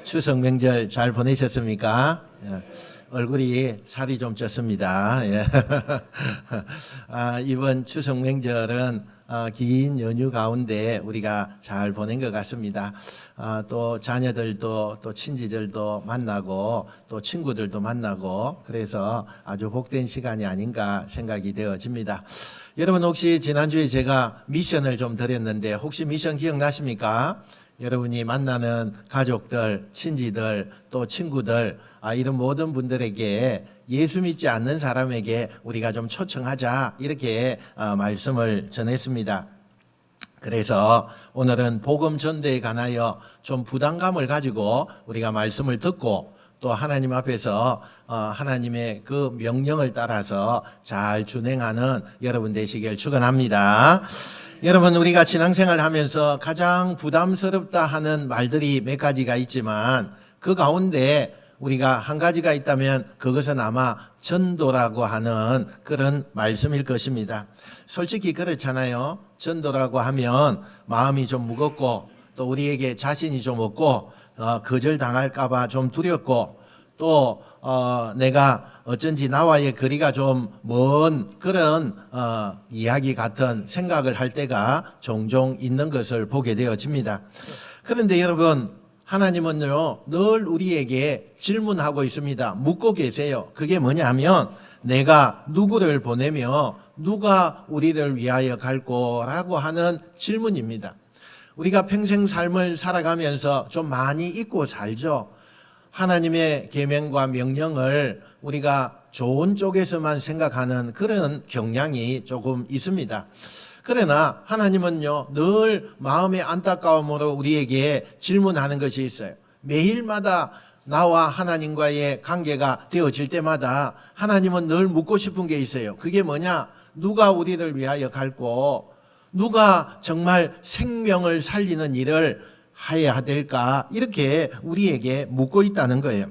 추석 명절 잘 보내셨습니까? 얼굴이 살이 좀 쪘습니다. 이번 추석 명절은 긴 연휴 가운데 우리가 잘 보낸 것 같습니다. 또 자녀들도 또 친지들도 만나고 또 친구들도 만나고 그래서 아주 복된 시간이 아닌가 생각이 되어집니다. 여러분 혹시 지난주에 제가 미션을 좀 드렸는데 혹시 미션 기억나십니까? 여러분이 만나는 가족들, 친지들, 또 친구들, 이런 모든 분들에게 예수 믿지 않는 사람에게 우리가 좀 초청하자 이렇게 말씀을 전했습니다. 그래서 오늘은 복음 전도에 관하여 좀 부담감을 가지고 우리가 말씀을 듣고 또 하나님 앞에서 하나님의 그 명령을 따라서 잘 준행하는 여러분 되시길 축원합니다. 여러분 우리가 신앙생활 하면서 가장 부담스럽다 하는 말들이 몇 가지가 있지만 그 가운데 우리가 한 가지가 있다면 그것은 아마 전도라고 하는 그런 말씀일 것입니다. 솔직히 그렇잖아요. 전도라고 하면 마음이 좀 무겁고 또 우리에게 자신이 좀 없고 거절당할까 봐 좀 두렵고 또 내가 어쩐지 나와의 거리가 좀 먼 그런 이야기 같은 생각을 할 때가 종종 있는 것을 보게 되어집니다. 그런데 여러분 하나님은요 늘 우리에게 질문하고 있습니다. 묻고 계세요. 그게 뭐냐면 내가 누구를 보내며 누가 우리를 위하여 갈 거라고 하는 질문입니다. 우리가 평생 삶을 살아가면서 좀 많이 잊고 살죠. 하나님의 계명과 명령을 우리가 좋은 쪽에서만 생각하는 그런 경향이 조금 있습니다. 그러나 하나님은요 늘 마음의 안타까움으로 우리에게 질문하는 것이 있어요. 매일마다 나와 하나님과의 관계가 되어질 때마다 하나님은 늘 묻고 싶은 게 있어요. 그게 뭐냐? 누가 우리를 위하여 갈고 누가 정말 생명을 살리는 일을 해야 될까? 이렇게 우리에게 묻고 있다는 거예요.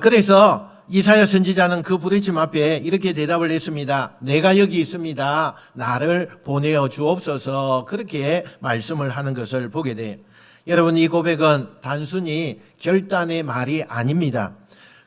그래서 이사야 선지자는 그 부르심 앞에 이렇게 대답을 했습니다. 내가 여기 있습니다. 나를 보내어 주옵소서. 그렇게 말씀을 하는 것을 보게 돼요. 여러분 이 고백은 단순히 결단의 말이 아닙니다.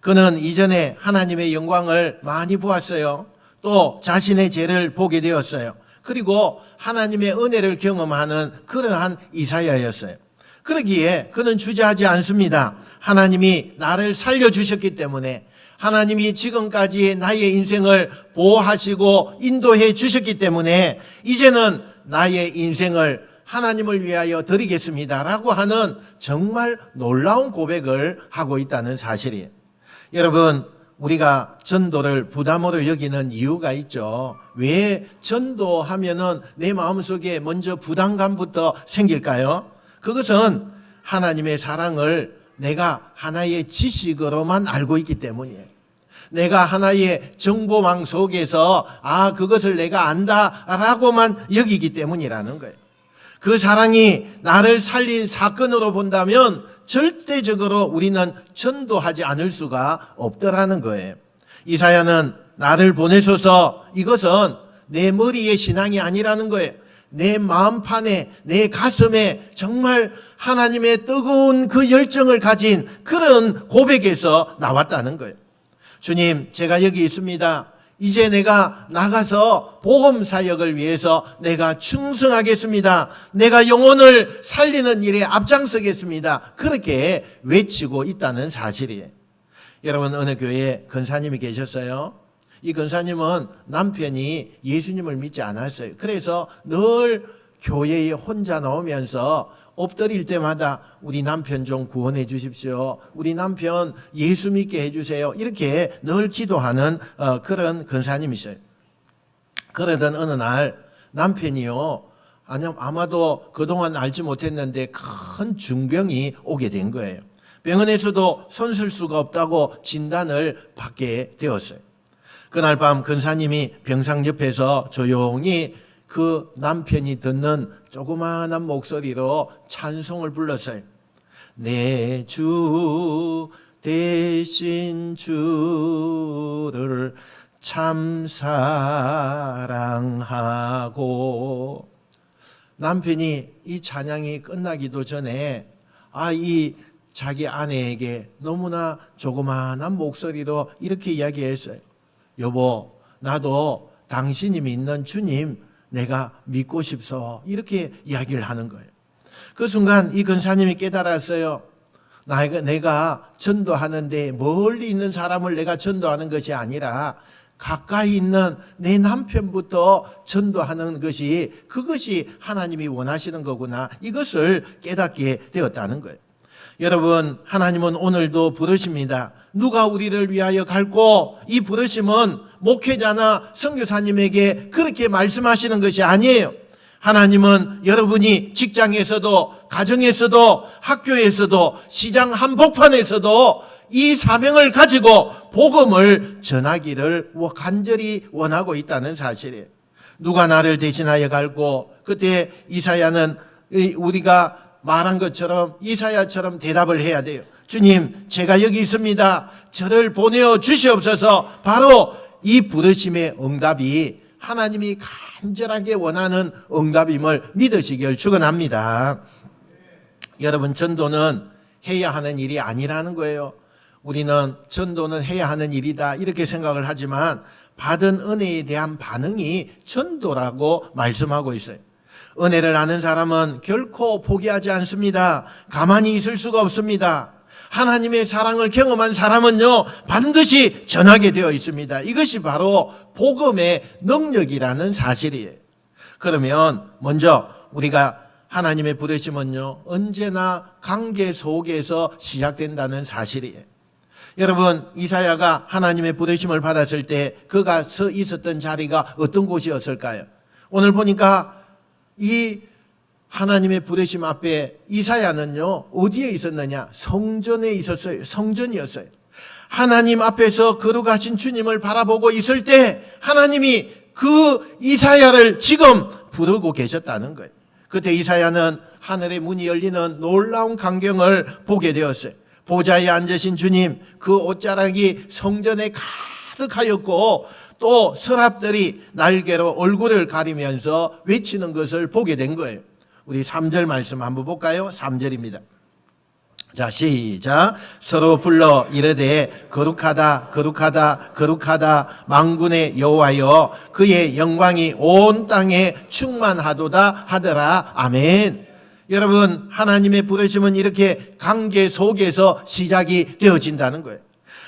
그는 이전에 하나님의 영광을 많이 보았어요. 또 자신의 죄를 보게 되었어요. 그리고 하나님의 은혜를 경험하는 그러한 이사야였어요. 그러기에 그는 주저하지 않습니다. 하나님이 나를 살려주셨기 때문에 하나님이 지금까지 나의 인생을 보호하시고 인도해 주셨기 때문에 이제는 나의 인생을 하나님을 위하여 드리겠습니다라고 하는 정말 놀라운 고백을 하고 있다는 사실이에요. 여러분 우리가 전도를 부담으로 여기는 이유가 있죠. 왜 전도하면은 내 마음속에 먼저 부담감부터 생길까요? 그것은 하나님의 사랑을 내가 하나의 지식으로만 알고 있기 때문이에요. 내가 하나의 정보망 속에서 그것을 내가 안다라고만 여기기 때문이라는 거예요. 그 사랑이 나를 살린 사건으로 본다면 절대적으로 우리는 전도하지 않을 수가 없더라는 거예요. 이사야는 나를 보내소서 이것은 내 머리의 신앙이 아니라는 거예요. 내 마음판에 내 가슴에 정말 하나님의 뜨거운 그 열정을 가진 그런 고백에서 나왔다는 거예요. 주님 제가 여기 있습니다. 이제 내가 나가서 복음 사역을 위해서 내가 충성하겠습니다. 내가 영혼을 살리는 일에 앞장서겠습니다. 그렇게 외치고 있다는 사실이에요. 여러분 어느 교회에 권사님이 계셨어요. 이 권사님은 남편이 예수님을 믿지 않았어요. 그래서 늘 교회에 혼자 나오면서 엎드릴 때마다 우리 남편 좀 구원해 주십시오. 우리 남편 예수 믿게 해주세요. 이렇게 늘 기도하는 그런 권사님이셔요. 그러던 어느 날 남편이요. 아마도 그동안 알지 못했는데 큰 중병이 오게 된 거예요. 병원에서도 손쓸 수가 없다고 진단을 받게 되었어요. 그날 밤 권사님이 병상 옆에서 조용히 그 남편이 듣는 조그마한 목소리로 찬송을 불렀어요. 내 주 대신 주를 참 사랑하고 남편이 이 찬양이 끝나기도 전에 이 자기 아내에게 너무나 조그마한 목소리로 이렇게 이야기했어요. 여보, 나도 당신이 믿는 주님 내가 믿고 싶소. 이렇게 이야기를 하는 거예요. 그 순간 이 근사님이 깨달았어요. 내가 전도하는데 멀리 있는 사람을 내가 전도하는 것이 아니라 가까이 있는 내 남편부터 전도하는 것이, 그것이 하나님이 원하시는 거구나, 이것을 깨닫게 되었다는 거예요. 여러분, 하나님은 오늘도 부르십니다. 누가 우리를 위하여 갈고, 이 부르심은 목회자나 선교사님에게 그렇게 말씀하시는 것이 아니에요. 하나님은 여러분이 직장에서도, 가정에서도, 학교에서도, 시장 한복판에서도 이 사명을 가지고 복음을 전하기를 간절히 원하고 있다는 사실이에요. 누가 나를 대신하여 갈고, 그때 이사야는 우리가 말한 것처럼 이사야처럼 대답을 해야 돼요. 주님, 제가 여기 있습니다. 저를 보내어 주시옵소서. 바로 이 부르심의 응답이 하나님이 간절하게 원하는 응답임을 믿으시길 축원합니다. 여러분, 전도는 해야 하는 일이 아니라는 거예요. 우리는 전도는 해야 하는 일이다 이렇게 생각을 하지만 받은 은혜에 대한 반응이 전도라고 말씀하고 있어요. 은혜를 아는 사람은 결코 포기하지 않습니다. 가만히 있을 수가 없습니다. 하나님의 사랑을 경험한 사람은요, 반드시 전하게 되어 있습니다. 이것이 바로 복음의 능력이라는 사실이에요. 그러면 먼저 우리가 하나님의 부르심은요, 언제나 관계 속에서 시작된다는 사실이에요. 여러분, 이사야가 하나님의 부르심을 받았을 때 그가 서 있었던 자리가 어떤 곳이었을까요? 오늘 보니까 이 하나님의 부르심 앞에 이사야는요, 어디에 있었느냐? 성전에 있었어요. 성전이었어요. 하나님 앞에서 거룩하신 주님을 바라보고 있을 때 하나님이 그 이사야를 지금 부르고 계셨다는 거예요. 그때 이사야는 하늘의 문이 열리는 놀라운 광경을 보게 되었어요. 보좌에 앉으신 주님, 그 옷자락이 성전에 가득하였고 또 서랍들이 날개로 얼굴을 가리면서 외치는 것을 보게 된 거예요. 우리 3절 말씀 한번 볼까요? 3절입니다. 자, 시작. 서로 불러 이르되 거룩하다 거룩하다 거룩하다 만군의 여호와여, 그의 영광이 온 땅에 충만하도다 하더라. 아멘. 여러분, 하나님의 부르심은 이렇게 관계 속에서 시작이 되어진다는 거예요.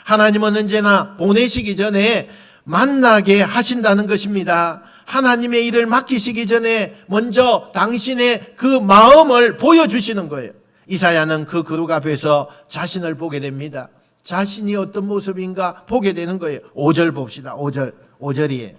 하나님은 언제나 보내시기 전에 만나게 하신다는 것입니다. 하나님의 일을 맡기시기 전에 먼저 당신의 그 마음을 보여주시는 거예요. 이사야는 그 그룹 앞에서 자신을 보게 됩니다. 자신이 어떤 모습인가 보게 되는 거예요. 5절 봅시다. 5절이에요.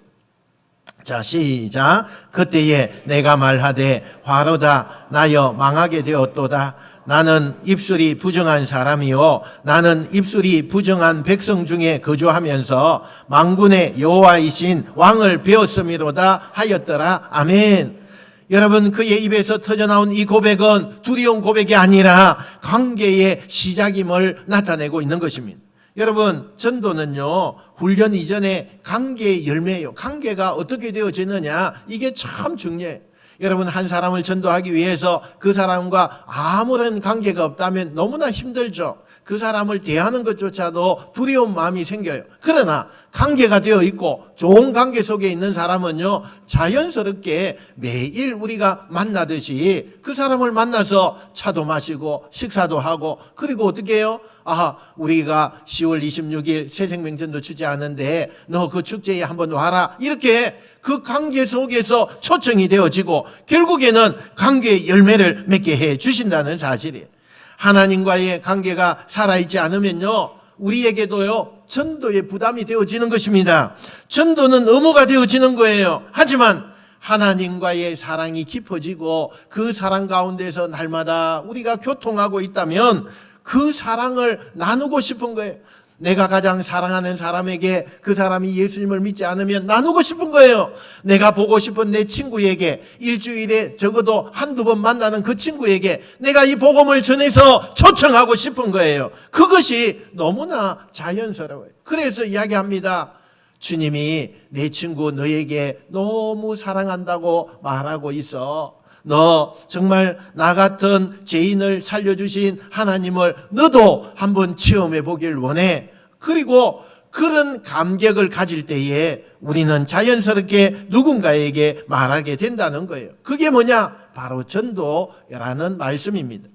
자, 시작. 그때에 내가 말하되 화로다 나여 망하게 되었도다. 나는 입술이 부정한 사람이요, 나는 입술이 부정한 백성 중에 거주하면서 만군의 여호와이신 왕을 배웠음이로다 하였더라. 아멘. 여러분, 그의 입에서 터져나온 이 고백은 두려운 고백이 아니라 관계의 시작임을 나타내고 있는 것입니다. 여러분, 전도는요, 훈련 이전에 관계의 열매예요. 관계가 어떻게 되어지느냐, 이게 참 중요해요. 여러분, 한 사람을 전도하기 위해서 그 사람과 아무런 관계가 없다면 너무나 힘들죠. 그 사람을 대하는 것조차도 두려운 마음이 생겨요. 그러나 관계가 되어 있고 좋은 관계 속에 있는 사람은요, 자연스럽게 매일 우리가 만나듯이 그 사람을 만나서 차도 마시고 식사도 하고, 그리고 어떻게 해요? 우리가 10월 26일 새생명전도 축제하는데 너 그 축제에 한번 와라. 이렇게 그 관계 속에서 초청이 되어지고 결국에는 관계의 열매를 맺게 해 주신다는 사실이에요. 하나님과의 관계가 살아있지 않으면요, 우리에게도요, 전도의 부담이 되어지는 것입니다. 전도는 의무가 되어지는 거예요. 하지만 하나님과의 사랑이 깊어지고 그 사랑 가운데서 날마다 우리가 교통하고 있다면 그 사랑을 나누고 싶은 거예요. 내가 가장 사랑하는 사람에게 그 사람이 예수님을 믿지 않으면 나누고 싶은 거예요. 내가 보고 싶은 내 친구에게, 일주일에 적어도 한두 번 만나는 그 친구에게 내가 이 복음을 전해서 초청하고 싶은 거예요. 그것이 너무나 자연스러워요. 그래서 이야기합니다. 주님이 내 친구 너에게 너무 사랑한다고 말하고 있어. 너 정말 나 같은 죄인을 살려주신 하나님을 너도 한번 체험해 보길 원해. 그리고 그런 감격을 가질 때에 우리는 자연스럽게 누군가에게 말하게 된다는 거예요. 그게 뭐냐? 바로 전도라는 말씀입니다.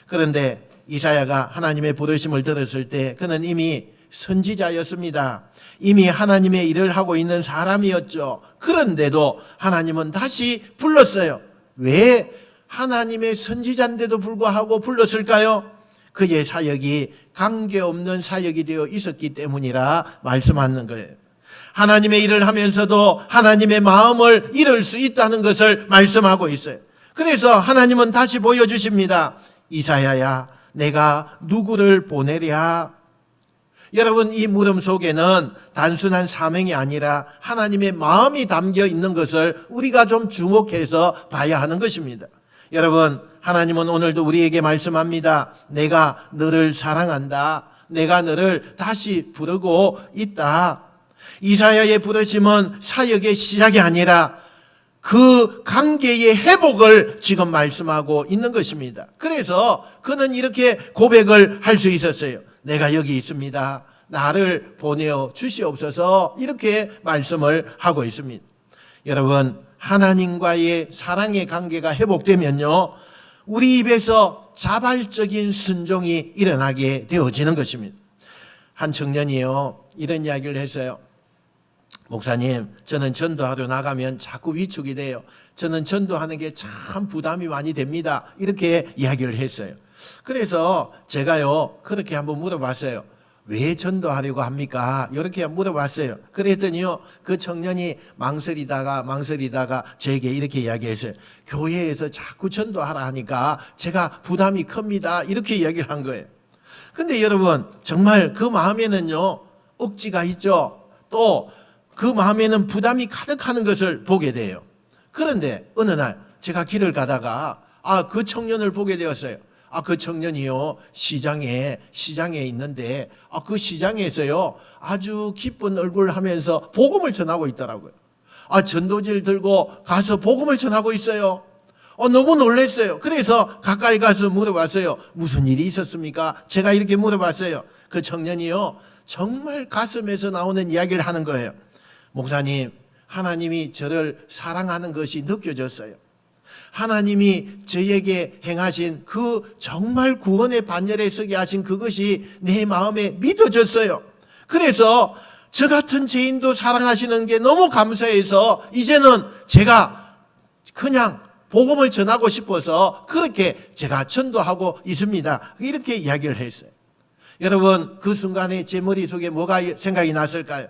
그런데 이사야가 하나님의 부르심을 들었을 때 그는 이미 선지자였습니다. 이미 하나님의 일을 하고 있는 사람이었죠. 그런데도 하나님은 다시 불렀어요. 왜 하나님의 선지자인데도 불구하고 불렀을까요? 그의 사역이 관계없는 사역이 되어 있었기 때문이라 말씀하는 거예요. 하나님의 일을 하면서도 하나님의 마음을 이룰 수 있다는 것을 말씀하고 있어요. 그래서 하나님은 다시 보여주십니다. 이사야야, 내가 누구를 보내랴? 여러분, 이 물음 속에는 단순한 사명이 아니라 하나님의 마음이 담겨 있는 것을 우리가 좀 주목해서 봐야 하는 것입니다. 여러분, 하나님은 오늘도 우리에게 말씀합니다. 내가 너를 사랑한다. 내가 너를 다시 부르고 있다. 이사야의 부르심은 사역의 시작이 아니라 그 관계의 회복을 지금 말씀하고 있는 것입니다. 그래서 그는 이렇게 고백을 할 수 있었어요. 내가 여기 있습니다. 나를 보내어 주시옵소서. 이렇게 말씀을 하고 있습니다. 여러분, 하나님과의 사랑의 관계가 회복되면요, 우리 입에서 자발적인 순종이 일어나게 되어지는 것입니다. 한 청년이요, 이런 이야기를 했어요. 목사님, 저는 전도하러 나가면 자꾸 위축이 돼요. 저는 전도하는 게 참 부담이 많이 됩니다. 이렇게 이야기를 했어요. 그래서 제가요, 그렇게 한번 물어봤어요. 왜 전도하려고 합니까? 이렇게 물어봤어요. 그랬더니요, 그 청년이 망설이다가 저에게 이렇게 이야기했어요. 교회에서 자꾸 전도하라 하니까 제가 부담이 큽니다. 이렇게 이야기를 한 거예요. 근데 여러분, 정말 그 마음에는요, 억지가 있죠. 또 그 마음에는 부담이 가득하는 것을 보게 돼요. 그런데 어느 날 제가 길을 가다가 그 청년을 보게 되었어요. 그 청년이요, 시장에 있는데 그 시장에서요, 아주 기쁜 얼굴 하면서 복음을 전하고 있더라고요. 전도지를 들고 가서 복음을 전하고 있어요. 너무 놀랐어요. 그래서 가까이 가서 물어봤어요. 무슨 일이 있었습니까? 제가 이렇게 물어봤어요. 그 청년이요, 정말 가슴에서 나오는 이야기를 하는 거예요. 목사님, 하나님이 저를 사랑하는 것이 느껴졌어요. 하나님이 저에게 행하신 그 정말 구원의 반열에 서게 하신 그것이 내 마음에 믿어졌어요. 그래서 저 같은 죄인도 사랑하시는 게 너무 감사해서 이제는 제가 그냥 복음을 전하고 싶어서 그렇게 제가 전도하고 있습니다. 이렇게 이야기를 했어요. 여러분, 그 순간에 제 머릿속에 뭐가 생각이 났을까요?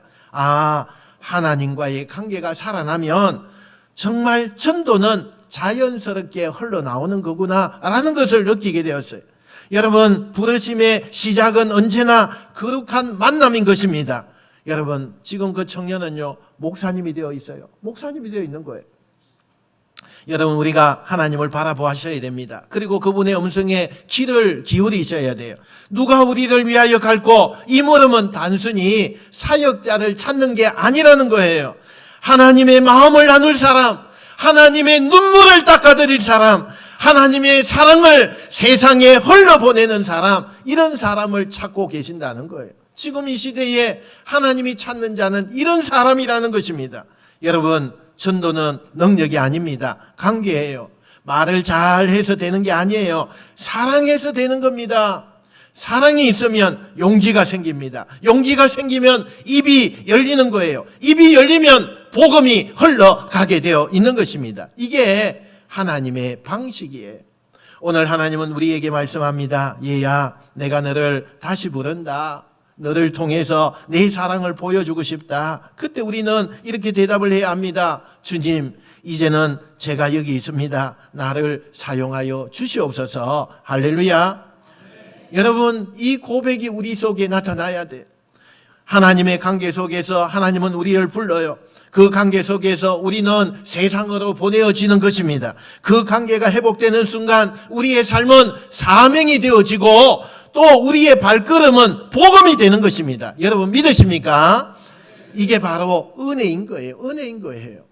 하나님과의 관계가 살아나면 정말 전도는 자연스럽게 흘러나오는 거구나라는 것을 느끼게 되었어요. 여러분, 부르심의 시작은 언제나 거룩한 만남인 것입니다. 여러분, 지금 그 청년은요, 목사님이 되어 있어요. 목사님이 되어 있는 거예요. 여러분, 우리가 하나님을 바라보셔야 됩니다. 그리고 그분의 음성에 귀를 기울이셔야 돼요. 누가 우리를 위하여 갈고, 이 물음은 단순히 사역자를 찾는 게 아니라는 거예요. 하나님의 마음을 나눌 사람, 하나님의 눈물을 닦아드릴 사람, 하나님의 사랑을 세상에 흘려보내는 사람, 이런 사람을 찾고 계신다는 거예요. 지금 이 시대에 하나님이 찾는 자는 이런 사람이라는 것입니다. 여러분, 전도는 능력이 아닙니다. 관계예요. 말을 잘해서 되는 게 아니에요. 사랑해서 되는 겁니다. 사랑이 있으면 용기가 생깁니다. 용기가 생기면 입이 열리는 거예요. 입이 열리면 복음이 흘러가게 되어 있는 것입니다. 이게 하나님의 방식이에요. 오늘 하나님은 우리에게 말씀합니다. 얘야, 내가 너를 다시 부른다. 너를 통해서 내 사랑을 보여주고 싶다. 그때 우리는 이렇게 대답을 해야 합니다. 주님, 이제는 제가 여기 있습니다. 나를 사용하여 주시옵소서. 할렐루야. 여러분, 이 고백이 우리 속에 나타나야 돼요. 하나님의 관계 속에서 하나님은 우리를 불러요. 그 관계 속에서 우리는 세상으로 보내어지는 것입니다. 그 관계가 회복되는 순간 우리의 삶은 사명이 되어지고 또 우리의 발걸음은 복음이 되는 것입니다. 여러분 믿으십니까? 이게 바로 은혜인 거예요. 은혜인 거예요.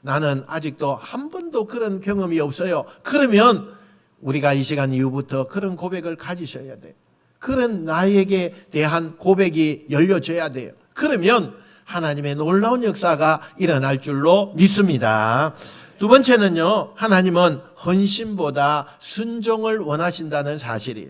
나는 아직도 한 번도 그런 경험이 없어요. 그러면 우리가 이 시간 이후부터 그런 고백을 가지셔야 돼요. 그런 나에게 대한 고백이 열려져야 돼요. 그러면 하나님의 놀라운 역사가 일어날 줄로 믿습니다. 두 번째는요, 하나님은 헌신보다 순종을 원하신다는 사실이에요.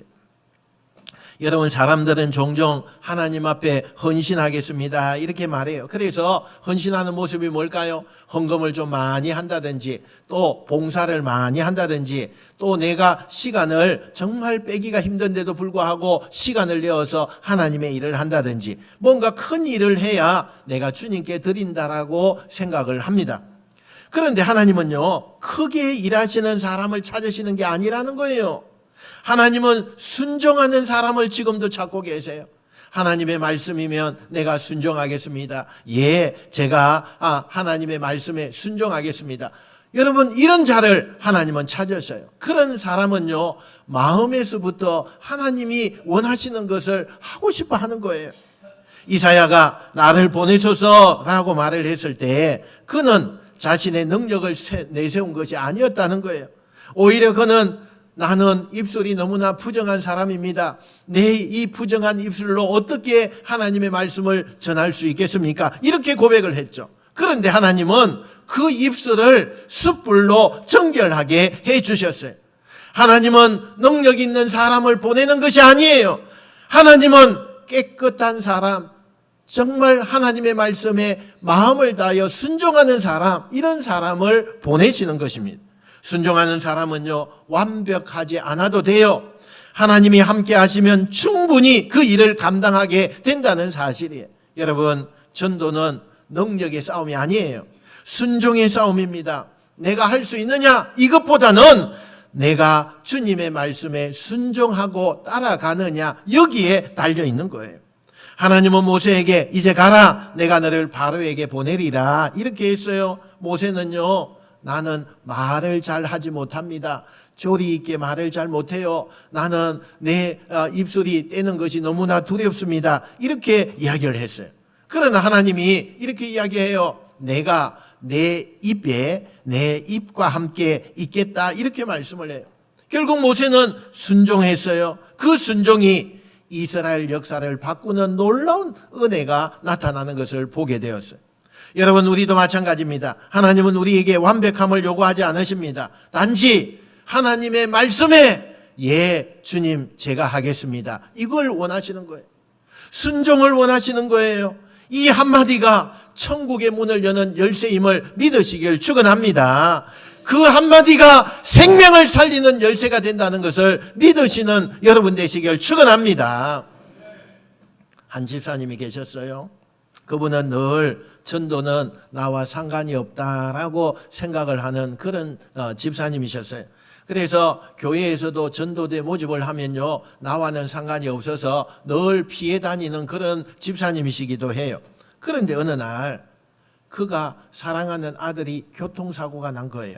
여러분, 사람들은 종종 하나님 앞에 헌신하겠습니다 이렇게 말해요. 그래서 헌신하는 모습이 뭘까요? 헌금을 좀 많이 한다든지, 또 봉사를 많이 한다든지, 또 내가 시간을 정말 빼기가 힘든데도 불구하고 시간을 내어서 하나님의 일을 한다든지, 뭔가 큰 일을 해야 내가 주님께 드린다라고 생각을 합니다. 그런데 하나님은요, 크게 일하시는 사람을 찾으시는 게 아니라는 거예요. 하나님은 순종하는 사람을 지금도 찾고 계세요. 하나님의 말씀이면 내가 순종하겠습니다. 예, 제가 하나님의 말씀에 순종하겠습니다. 여러분, 이런 자를 하나님은 찾으셔요. 그런 사람은요, 마음에서부터 하나님이 원하시는 것을 하고 싶어 하는 거예요. 이사야가 나를 보내소서라고 말을 했을 때 그는 자신의 능력을 내세운 것이 아니었다는 거예요. 오히려 그는 나는 입술이 너무나 부정한 사람입니다. 내 이 부정한 입술로 어떻게 하나님의 말씀을 전할 수 있겠습니까? 이렇게 고백을 했죠. 그런데 하나님은 그 입술을 숯불로 정결하게 해주셨어요. 하나님은 능력 있는 사람을 보내는 것이 아니에요. 하나님은 깨끗한 사람, 정말 하나님의 말씀에 마음을 다하여 순종하는 사람, 이런 사람을 보내시는 것입니다. 순종하는 사람은요, 완벽하지 않아도 돼요. 하나님이 함께 하시면 충분히 그 일을 감당하게 된다는 사실이에요. 여러분, 전도는 능력의 싸움이 아니에요. 순종의 싸움입니다. 내가 할 수 있느냐? 이것보다는 내가 주님의 말씀에 순종하고 따라가느냐, 여기에 달려 있는 거예요. 하나님은 모세에게 이제 가라, 내가 너를 바로에게 보내리라 이렇게 했어요. 모세는요, 나는 말을 잘 하지 못합니다. 조리 있게 말을 잘 못해요. 나는 내 입술이 떼는 것이 너무나 두렵습니다. 이렇게 이야기를 했어요. 그러나 하나님이 이렇게 이야기해요. 내가 내 입에 내 입과 함께 있겠다 이렇게 말씀을 해요. 결국 모세는 순종했어요. 그 순종이 이스라엘 역사를 바꾸는 놀라운 은혜가 나타나는 것을 보게 되었어요. 여러분, 우리도 마찬가지입니다. 하나님은 우리에게 완벽함을 요구하지 않으십니다. 단지 하나님의 말씀에 예, 주님 제가 하겠습니다, 이걸 원하시는 거예요. 순종을 원하시는 거예요. 이 한마디가 천국의 문을 여는 열쇠임을 믿으시길 축원합니다. 그 한마디가 생명을 살리는 열쇠가 된다는 것을 믿으시는 여러분 되시길 축원합니다. 한 집사님이 계셨어요. 그분은 늘 전도는 나와 상관이 없다라고 생각을 하는 그런 집사님이셨어요. 그래서 교회에서도 전도대 모집을 하면요, 나와는 상관이 없어서 늘 피해 다니는 그런 집사님이시기도 해요. 그런데 어느 날 그가 사랑하는 아들이 교통사고가 난 거예요.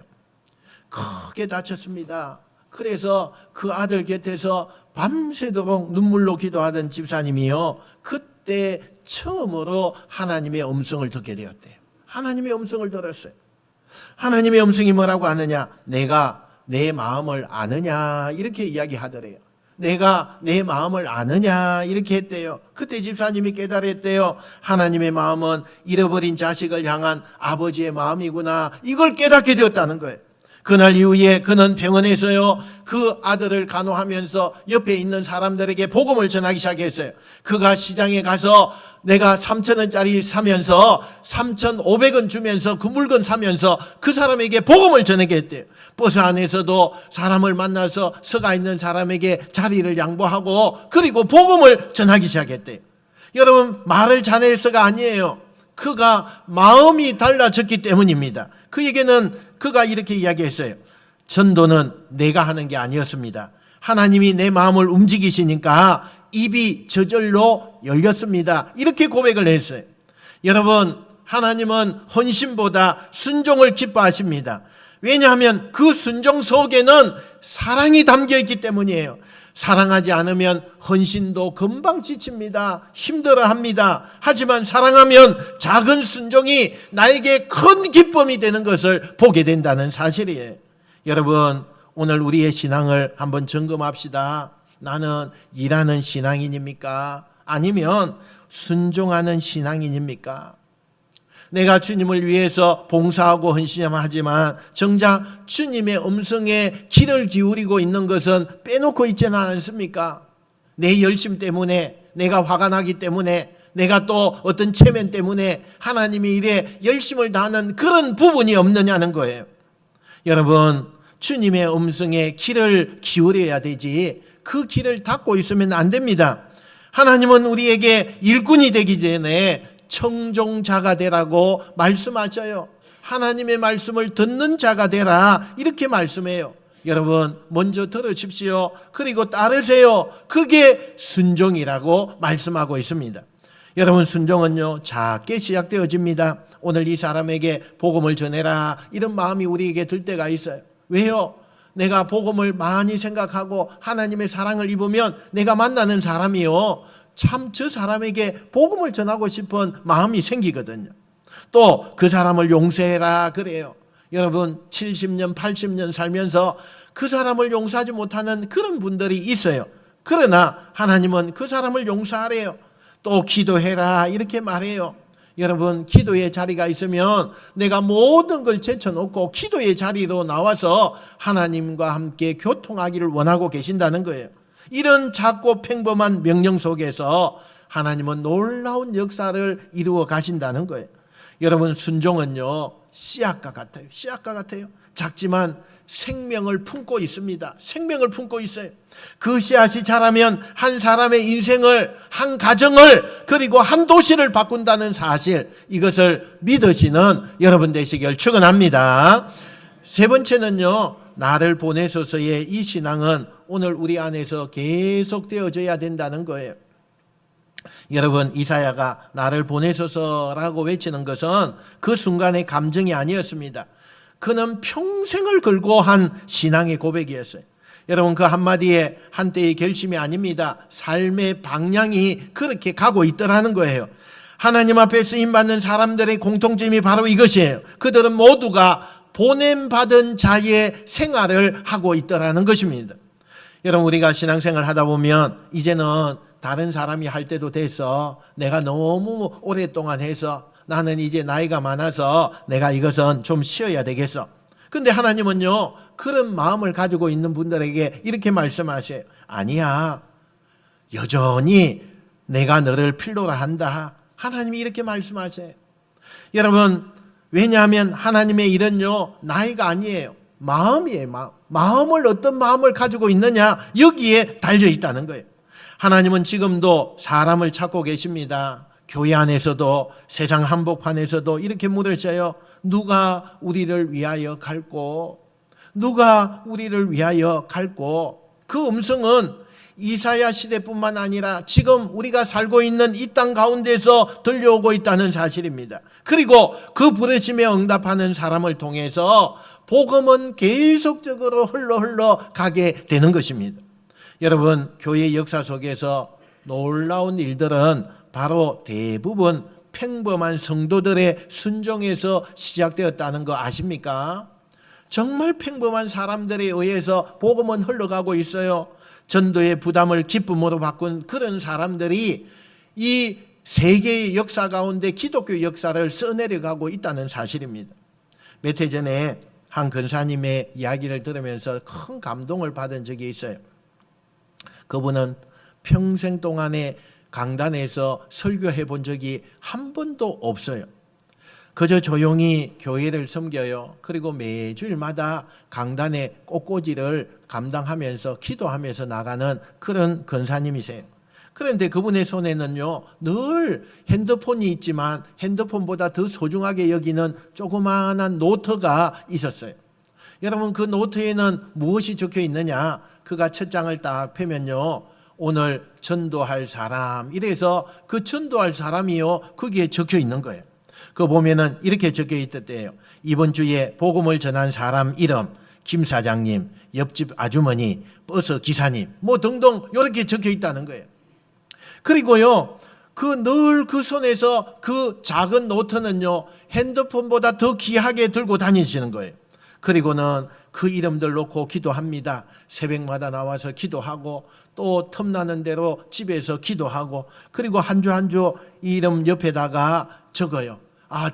크게 다쳤습니다. 그래서 그 아들 곁에서 밤새도록 눈물로 기도하던 집사님이요, 그때 처음으로 하나님의 음성을 듣게 되었대요. 하나님의 음성을 들었어요. 하나님의 음성이 뭐라고 하느냐? 내가 내 마음을 아느냐? 이렇게 이야기하더래요. 내가 내 마음을 아느냐? 이렇게 했대요. 그때 집사님이 깨달았대요. 하나님의 마음은 잃어버린 자식을 향한 아버지의 마음이구나, 이걸 깨닫게 되었다는 거예요. 그날 이후에 그는 병원에서요, 그 아들을 간호하면서 옆에 있는 사람들에게 복음을 전하기 시작했어요. 그가 시장에 가서 내가 3,000원짜리 사면서 3,500원 주면서 그 물건 사면서 그 사람에게 복음을 전하게 했대요. 버스 안에서도 사람을 만나서 서가 있는 사람에게 자리를 양보하고 그리고 복음을 전하기 시작했대요. 여러분, 말을 잘해서가 아니에요. 그가 마음이 달라졌기 때문입니다. 그에게는 그가 이렇게 이야기했어요. 전도는 내가 하는 게 아니었습니다. 하나님이 내 마음을 움직이시니까 입이 저절로 열렸습니다. 이렇게 고백을 했어요. 여러분, 하나님은 헌신보다 순종을 기뻐하십니다. 왜냐하면 그 순종 속에는 사랑이 담겨 있기 때문이에요. 사랑하지 않으면 헌신도 금방 지칩니다. 힘들어합니다. 하지만 사랑하면 작은 순종이 나에게 큰 기쁨이 되는 것을 보게 된다는 사실이에요. 여러분, 오늘 우리의 신앙을 한번 점검합시다. 나는 일하는 신앙인입니까? 아니면 순종하는 신앙인입니까? 내가 주님을 위해서 봉사하고 헌신하지만 정작 주님의 음성에 귀를 기울이고 있는 것은 빼놓고 있지는 않습니까? 내 열심 때문에, 내가 화가 나기 때문에, 내가 또 어떤 체면 때문에 하나님의 일에 열심을 다하는 그런 부분이 없느냐는 거예요. 여러분, 주님의 음성에 귀를 기울여야 되지 그 귀를 닫고 있으면 안 됩니다. 하나님은 우리에게 일꾼이 되기 전에 청종자가 되라고 말씀하셔요. 하나님의 말씀을 듣는 자가 되라 이렇게 말씀해요. 여러분, 먼저 들으십시오. 그리고 따르세요. 그게 순종이라고 말씀하고 있습니다. 여러분, 순종은요 작게 시작되어집니다. 오늘 이 사람에게 복음을 전해라 이런 마음이 우리에게 들 때가 있어요. 왜요? 내가 복음을 많이 생각하고 하나님의 사랑을 입으면 내가 만나는 사람이요 참 저 사람에게 복음을 전하고 싶은 마음이 생기거든요. 또 그 사람을 용서해라 그래요. 여러분, 70년 80년 살면서 그 사람을 용서하지 못하는 그런 분들이 있어요. 그러나 하나님은 그 사람을 용서하래요. 또 기도해라 이렇게 말해요. 여러분, 기도의 자리가 있으면 내가 모든 걸 제쳐놓고 기도의 자리로 나와서 하나님과 함께 교통하기를 원하고 계신다는 거예요. 이런 작고 평범한 명령 속에서 하나님은 놀라운 역사를 이루어 가신다는 거예요. 여러분, 순종은요 씨앗과 같아요. 씨앗과 같아요. 작지만 생명을 품고 있습니다. 생명을 품고 있어요. 그 씨앗이 자라면 한 사람의 인생을, 한 가정을, 그리고 한 도시를 바꾼다는 사실, 이것을 믿으시는 여러분 되시길 축원합니다. 세 번째는요, 나를 보내소서의 이 신앙은 오늘 우리 안에서 계속 되어져야 된다는 거예요. 여러분, 이사야가 나를 보내소서라고 외치는 것은 그 순간의 감정이 아니었습니다. 그는 평생을 걸고 한 신앙의 고백이었어요. 여러분, 그 한마디에 한때의 결심이 아닙니다. 삶의 방향이 그렇게 가고 있더라는 거예요. 하나님 앞에 쓰임받는 사람들의 공통점이 바로 이것이에요. 그들은 모두가 보냄받은 자의 생활을 하고 있더라는 것입니다. 여러분, 우리가 신앙생활 하다 보면 이제는 다른 사람이 할 때도 돼서 내가 너무 오랫동안 해서 나는 이제 나이가 많아서 내가 이것은 좀 쉬어야 되겠어. 근데 하나님은요 그런 마음을 가지고 있는 분들에게 이렇게 말씀하셔요. 아니야, 여전히 내가 너를 필요로 한다. 하나님이 이렇게 말씀하셔요. 여러분, 왜냐하면 하나님의 일은요 나이가 아니에요. 마음이에요. 마음을 어떤 마음을 가지고 있느냐, 여기에 달려 있다는 거예요. 하나님은 지금도 사람을 찾고 계십니다. 교회 안에서도 세상 한복판에서도 이렇게 물으셔요. 누가 우리를 위하여 갈고, 누가 우리를 위하여 갈고. 그 음성은 이사야 시대뿐만 아니라 지금 우리가 살고 있는 이 땅 가운데서 들려오고 있다는 사실입니다. 그리고 그 부르심에 응답하는 사람을 통해서 복음은 계속적으로 흘러 가게 되는 것입니다. 여러분, 교회 역사 속에서 놀라운 일들은 바로 대부분 평범한 성도들의 순종에서 시작되었다는 거 아십니까? 정말 평범한 사람들에 의해서 복음은 흘러가고 있어요. 전도의 부담을 기쁨으로 바꾼 그런 사람들이 이 세계의 역사 가운데 기독교 역사를 써내려가고 있다는 사실입니다. 몇 해 전에 한 권사님의 이야기를 들으면서 큰 감동을 받은 적이 있어요. 그분은 평생 동안에 강단에서 설교해 본 적이 한 번도 없어요. 그저 조용히 교회를 섬겨요. 그리고 매주일마다 강단의 꽃꽂이를 감당하면서 기도하면서 나가는 그런 권사님이세요. 그런데 그분의 손에는요 늘 핸드폰이 있지만 핸드폰보다 더 소중하게 여기는 조그마한 노트가 있었어요. 여러분, 그 노트에는 무엇이 적혀 있느냐? 그가 첫 장을 딱 펴면요, 오늘 전도할 사람, 이래서 그 전도할 사람이요 거기에 적혀 있는 거예요. 그거 보면은 이렇게 적혀 있었대요. 이번 주에 복음을 전한 사람 이름, 김 사장님, 옆집 아주머니, 버스 기사님 뭐 등등 이렇게 적혀 있다는 거예요. 그리고요, 늘 그 손에서 그 작은 노트는요, 핸드폰보다 더 귀하게 들고 다니시는 거예요. 그리고는 그 이름들 놓고 기도합니다. 새벽마다 나와서 기도하고 또 틈나는 대로 집에서 기도하고, 그리고 한 주 한 주 이름 옆에다가 적어요.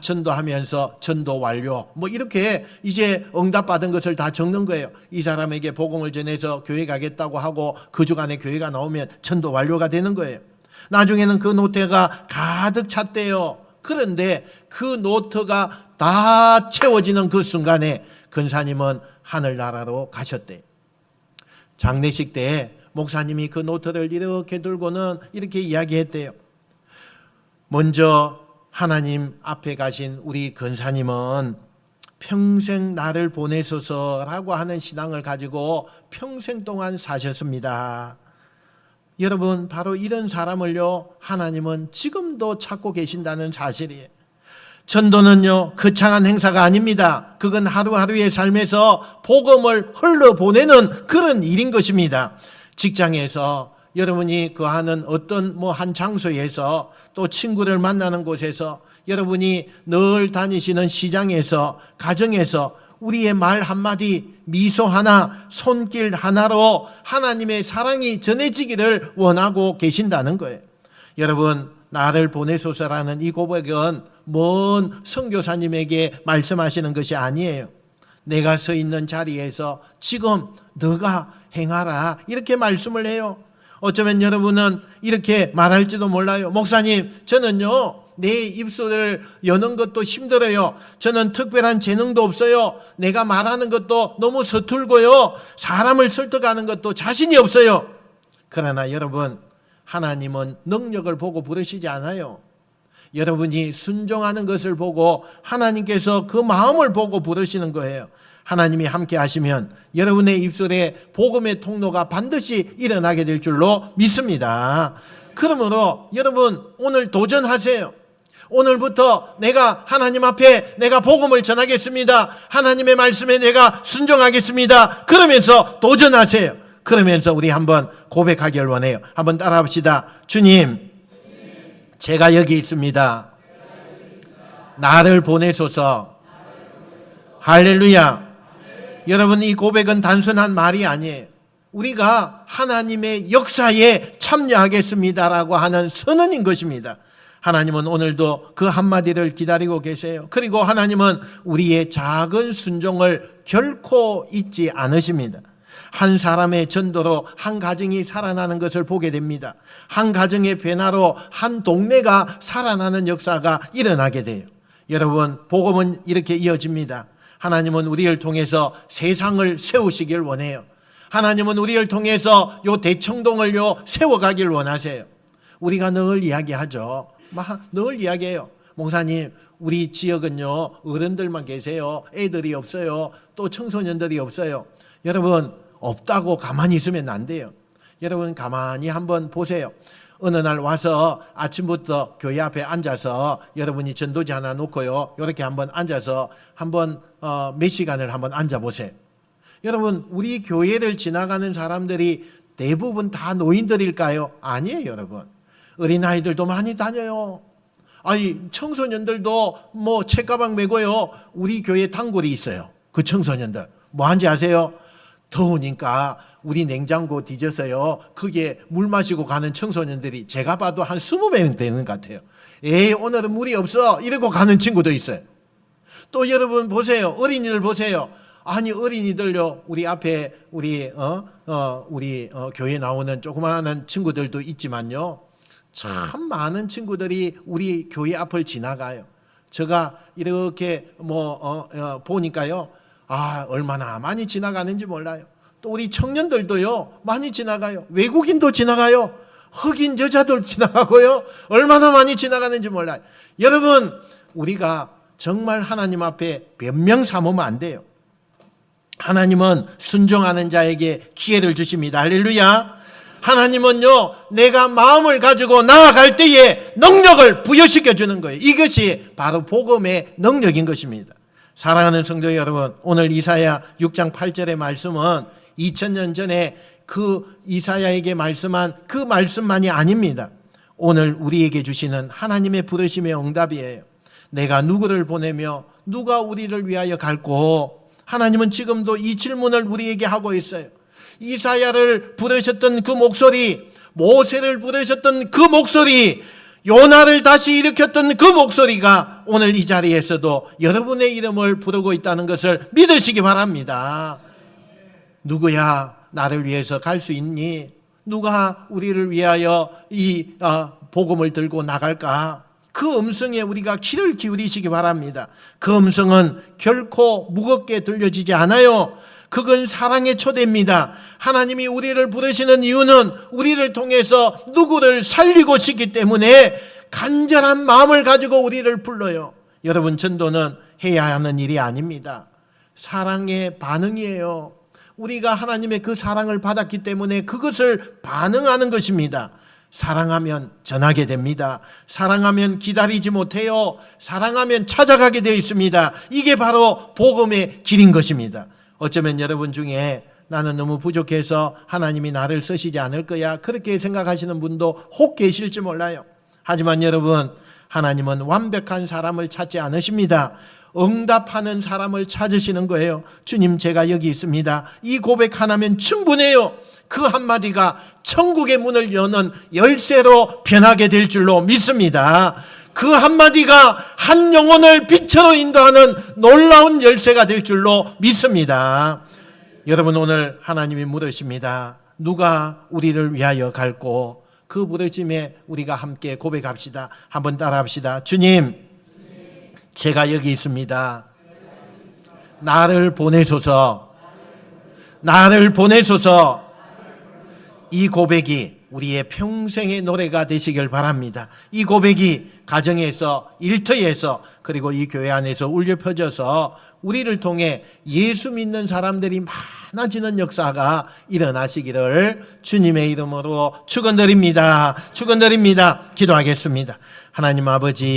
전도하면서 전도 완료 뭐 이렇게 이제 응답받은 것을 다 적는 거예요. 이 사람에게 복음을 전해서 교회 가겠다고 하고 그 주간에 교회가 나오면 전도 완료가 되는 거예요. 나중에는 그 노트가 가득 찼대요. 그런데 그 노트가 다 채워지는 그 순간에 근사님은 하늘나라로 가셨대요. 장례식 때 목사님이 그 노트를 이렇게 들고는 이렇게 이야기했대요. 먼저 하나님 앞에 가신 우리 근사님은 평생 나를 보내소서라고 하는 신앙을 가지고 평생 동안 사셨습니다. 여러분, 바로 이런 사람을요, 하나님은 지금도 찾고 계신다는 사실이에요. 전도는요, 거창한 행사가 아닙니다. 그건 하루하루의 삶에서 복음을 흘러보내는 그런 일인 것입니다. 직장에서 여러분이 거하는 어떤 한 장소에서, 또 친구를 만나는 곳에서, 여러분이 늘 다니시는 시장에서, 가정에서 우리의 말 한마디, 미소 하나, 손길 하나로 하나님의 사랑이 전해지기를 원하고 계신다는 거예요. 여러분, 나를 보내소서라는 이 고백은 먼 선교사님에게 말씀하시는 것이 아니에요. 내가 서 있는 자리에서 지금 너가 행하라, 이렇게 말씀을 해요. 어쩌면 여러분은 이렇게 말할지도 몰라요. 목사님, 저는요, 내 입술을 여는 것도 힘들어요. 저는 특별한 재능도 없어요. 내가 말하는 것도 너무 서툴고요. 사람을 설득하는 것도 자신이 없어요. 그러나 여러분, 하나님은 능력을 보고 부르시지 않아요. 여러분이 순종하는 것을 보고 하나님께서 그 마음을 보고 부르시는 거예요. 하나님이 함께 하시면 여러분의 입술에 복음의 통로가 반드시 일어나게 될 줄로 믿습니다. 그러므로 여러분, 오늘 도전하세요. 오늘부터 내가 하나님 앞에 내가 복음을 전하겠습니다. 하나님의 말씀에 내가 순종하겠습니다. 그러면서 도전하세요. 그러면서 우리 한번 고백하길 원해요. 한번 따라합시다. 주님, 제가 여기 있습니다. 나를 보내소서. 할렐루야. 여러분, 이 고백은 단순한 말이 아니에요. 우리가 하나님의 역사에 참여하겠습니다라고 하는 선언인 것입니다. 하나님은 오늘도 그 한마디를 기다리고 계세요. 그리고 하나님은 우리의 작은 순종을 결코 잊지 않으십니다. 한 사람의 전도로 한 가정이 살아나는 것을 보게 됩니다. 한 가정의 변화로 한 동네가 살아나는 역사가 일어나게 돼요. 여러분, 복음은 이렇게 이어집니다. 하나님은 우리를 통해서 세상을 세우시길 원해요. 하나님은 우리를 통해서 요 대청동을요 세워가길 원하세요. 우리가 늘 이야기하죠. 늘 이야기해요. 목사님, 우리 지역은요 어른들만 계세요. 애들이 없어요. 또 청소년들이 없어요. 여러분, 없다고 가만히 있으면 안 돼요. 여러분, 가만히 한번 보세요. 어느 날 와서 아침부터 교회 앞에 앉아서 여러분이 전도지 하나 놓고요, 이렇게 한번 앉아서 한번 몇 시간을 한번 앉아보세요. 여러분, 우리 교회를 지나가는 사람들이 대부분 다 노인들일까요? 아니에요. 여러분, 어린아이들도 많이 다녀요. 청소년들도 책가방 메고요, 우리 교회 단골이 있어요. 그 청소년들 뭐 하는지 아세요? 더우니까 우리 냉장고 뒤져서요, 그게 물 마시고 가는 청소년들이 제가 봐도 한 20명 되는 것 같아요. 오늘은 물이 없어 이러고 가는 친구도 있어요. 또 여러분 보세요. 어린이들 보세요. 어린이들요, 우리 앞에 우리 교회 나오는 조그마한 친구들도 있지만요, 참 많은 친구들이 우리 교회 앞을 지나가요. 제가 이렇게 보니까요, 얼마나 많이 지나가는지 몰라요. 또 우리 청년들도요 많이 지나가요. 외국인도 지나가요. 흑인 여자들 지나가고요. 얼마나 많이 지나가는지 몰라요. 여러분, 우리가 정말 하나님 앞에 변명 삼으면 안 돼요. 하나님은 순종하는 자에게 기회를 주십니다. 할렐루야. 하나님은요, 내가 마음을 가지고 나아갈 때에 능력을 부여시켜 주는 거예요. 이것이 바로 복음의 능력인 것입니다. 사랑하는 성도 여러분, 오늘 이사야 6장 8절의 말씀은 2000년 전에 그 이사야에게 말씀한 그 말씀만이 아닙니다. 오늘 우리에게 주시는 하나님의 부르심의 응답이에요. 내가 누구를 보내며 누가 우리를 위하여 갈고, 하나님은 지금도 이 질문을 우리에게 하고 있어요. 이사야를 부르셨던 그 목소리, 모세를 부르셨던 그 목소리, 요나를 다시 일으켰던 그 목소리가 오늘 이 자리에서도 여러분의 이름을 부르고 있다는 것을 믿으시기 바랍니다. 누구야 나를 위해서 갈 수 있니? 누가 우리를 위하여 이 복음을 들고 나갈까? 그 음성에 우리가 귀를 기울이시기 바랍니다. 그 음성은 결코 무겁게 들려지지 않아요. 그건 사랑의 초대입니다. 하나님이 우리를 부르시는 이유는 우리를 통해서 누구를 살리고 싶기 때문에 간절한 마음을 가지고 우리를 불러요. 여러분, 전도는 해야 하는 일이 아닙니다. 사랑의 반응이에요. 우리가 하나님의 그 사랑을 받았기 때문에 그것을 반응하는 것입니다. 사랑하면 전하게 됩니다. 사랑하면 기다리지 못해요. 사랑하면 찾아가게 되어 있습니다. 이게 바로 복음의 길인 것입니다. 어쩌면 여러분 중에 나는 너무 부족해서 하나님이 나를 쓰시지 않을 거야, 그렇게 생각하시는 분도 혹 계실지 몰라요. 하지만 여러분, 하나님은 완벽한 사람을 찾지 않으십니다. 응답하는 사람을 찾으시는 거예요. 주님, 제가 여기 있습니다. 이 고백 하나면 충분해요. 그 한마디가 천국의 문을 여는 열쇠로 변하게 될 줄로 믿습니다. 그 한마디가 한 영혼을 빛으로 인도하는 놀라운 열쇠가 될 줄로 믿습니다. 여러분, 오늘 하나님이 물으십니다. 누가 우리를 위하여 갈고? 그 부르심에 우리가 함께 고백합시다. 한번 따라합시다. 주님, 제가 여기 있습니다. 나를 보내소서. 나를 보내소서. 이 고백이 우리의 평생의 노래가 되시길 바랍니다. 이 고백이 가정에서, 일터에서, 그리고 이 교회 안에서 울려 퍼져서 우리를 통해 예수 믿는 사람들이 많아지는 역사가 일어나시기를 주님의 이름으로 축원드립니다. 축원드립니다. 기도하겠습니다. 하나님 아버지,